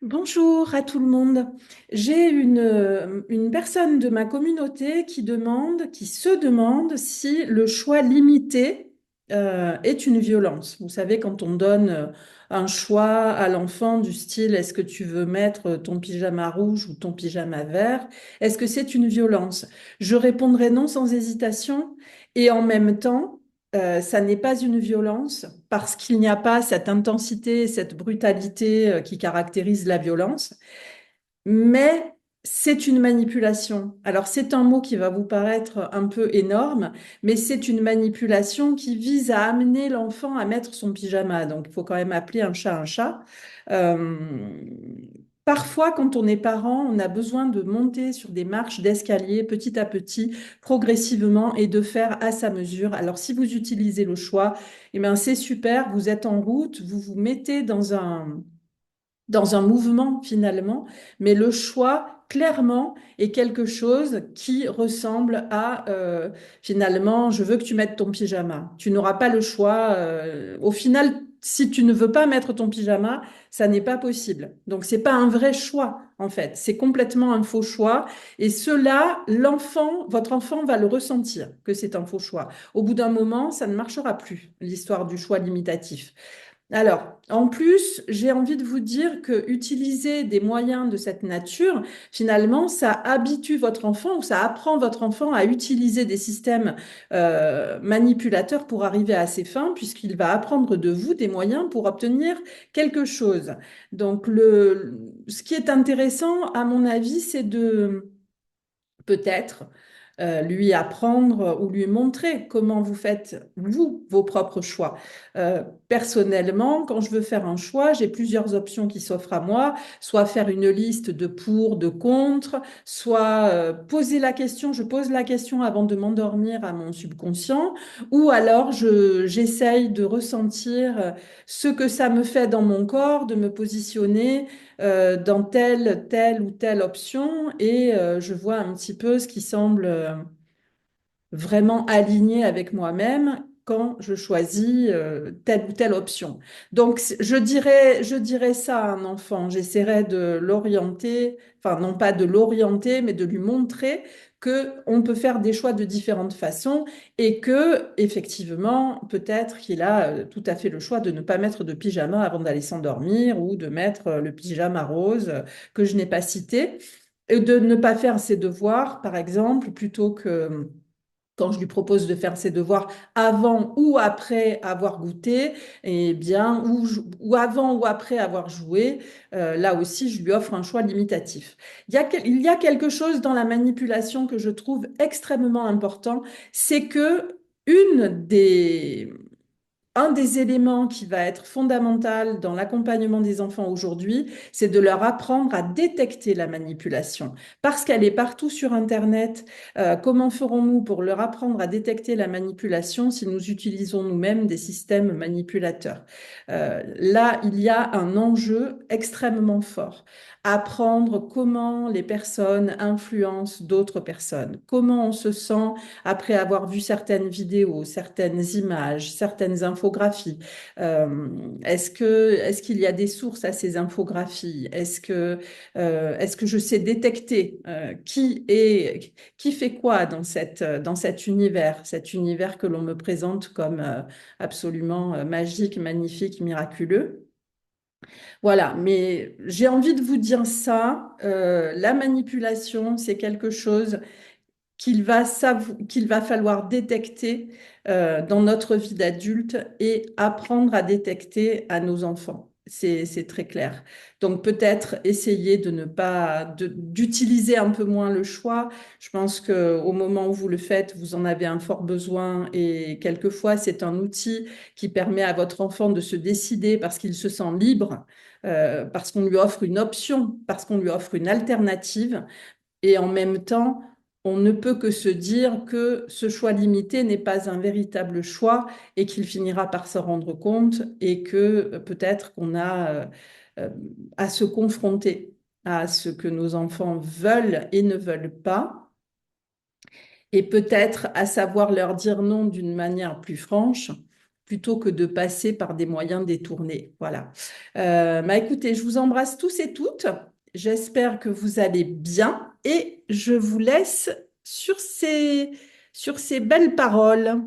Bonjour à tout le monde. J'ai une personne de ma communauté qui se demande si le choix limité est une violence. Vous savez, quand on donne un choix à l'enfant du style est-ce que tu veux mettre ton pyjama rouge ou ton pyjama vert, est-ce que c'est une violence? Je répondrai non sans hésitation et en même temps, ça n'est pas une violence parce qu'il n'y a pas cette intensité, cette brutalité qui caractérise la violence, mais c'est une manipulation. Alors c'est un mot qui va vous paraître un peu énorme, mais c'est une manipulation qui vise à amener l'enfant à mettre son pyjama. Donc il faut quand même appeler un chat un chat. Euh, Parfois, quand on est parent, on a besoin de monter sur des marches d'escalier petit à petit, progressivement, et de faire à sa mesure. Alors, si vous utilisez le choix, eh bien, c'est super, vous êtes en route, vous vous mettez dans un mouvement finalement, mais le choix, clairement, est quelque chose qui ressemble à finalement, je veux que tu mettes ton pyjama. Tu n'auras pas le choix. Au final, si tu ne veux pas mettre ton pyjama, ça n'est pas possible. Donc, c'est pas un vrai choix, en fait. C'est complètement un faux choix. Et cela, votre enfant va le ressentir que c'est un faux choix. Au bout d'un moment, ça ne marchera plus, l'histoire du choix limitatif. Alors, en plus, j'ai envie de vous dire que utiliser des moyens de cette nature, finalement, ça habitue votre enfant ou ça apprend votre enfant à utiliser des systèmes manipulateurs pour arriver à ses fins, puisqu'il va apprendre de vous des moyens pour obtenir quelque chose. Donc, ce qui est intéressant, à mon avis, c'est de peut-être lui apprendre ou lui montrer comment vous faites, vous, vos propres choix. Personnellement, quand je veux faire un choix, j'ai plusieurs options qui s'offrent à moi, soit faire une liste de pour, de contre, soit poser la question, je pose la question avant de m'endormir à mon subconscient, ou alors j'essaye de ressentir ce que ça me fait dans mon corps, de me positionner dans telle ou telle option et je vois un petit peu ce qui semble vraiment aligné avec moi-même quand je choisis telle ou telle option. Donc, je dirais ça à un enfant. J'essaierai de l'orienter, enfin, non pas de l'orienter, mais de lui montrer que on peut faire des choix de différentes façons et que, effectivement, peut-être qu'il a tout à fait le choix de ne pas mettre de pyjama avant d'aller s'endormir ou de mettre le pyjama rose que je n'ai pas cité et de ne pas faire ses devoirs, par exemple, plutôt que quand je lui propose de faire ses devoirs avant ou après avoir goûté, eh bien, ou avant ou après avoir joué, là aussi, je lui offre un choix limitatif. Il y a quelque chose dans la manipulation que je trouve extrêmement important, c'est que une des, un des éléments qui va être fondamental dans l'accompagnement des enfants aujourd'hui, c'est de leur apprendre à détecter la manipulation. Parce qu'elle est partout sur Internet, comment ferons-nous pour leur apprendre à détecter la manipulation si nous utilisons nous-mêmes des systèmes manipulateurs? Là, il y a un enjeu extrêmement fort. Apprendre comment les personnes influencent d'autres personnes, comment on se sent après avoir vu certaines vidéos, certaines images, certaines infographies. Est-ce qu'il y a des sources à ces infographies? Est-ce que je sais détecter qui fait quoi dans cet univers que l'on me présente comme absolument magique, magnifique, miraculeux? Voilà, mais j'ai envie de vous dire ça. La manipulation, c'est quelque chose qu'il va falloir détecter dans notre vie d'adulte et apprendre à détecter à nos enfants. C'est très clair. Donc peut-être essayer de ne pas d'utiliser un peu moins le choix. Je pense que au moment où vous le faites, vous en avez un fort besoin et quelquefois c'est un outil qui permet à votre enfant de se décider parce qu'il se sent libre, parce qu'on lui offre une option, parce qu'on lui offre une alternative. Et en même temps, on ne peut que se dire que ce choix limité n'est pas un véritable choix et qu'il finira par s'en rendre compte et que peut-être qu'on a euh, à se confronter à ce que nos enfants veulent et ne veulent pas et peut-être à savoir leur dire non d'une manière plus franche plutôt que de passer par des moyens détournés. Voilà. Bah, écoutez, je vous embrasse tous et toutes. J'espère que vous allez bien et je vous laisse sur ces belles paroles.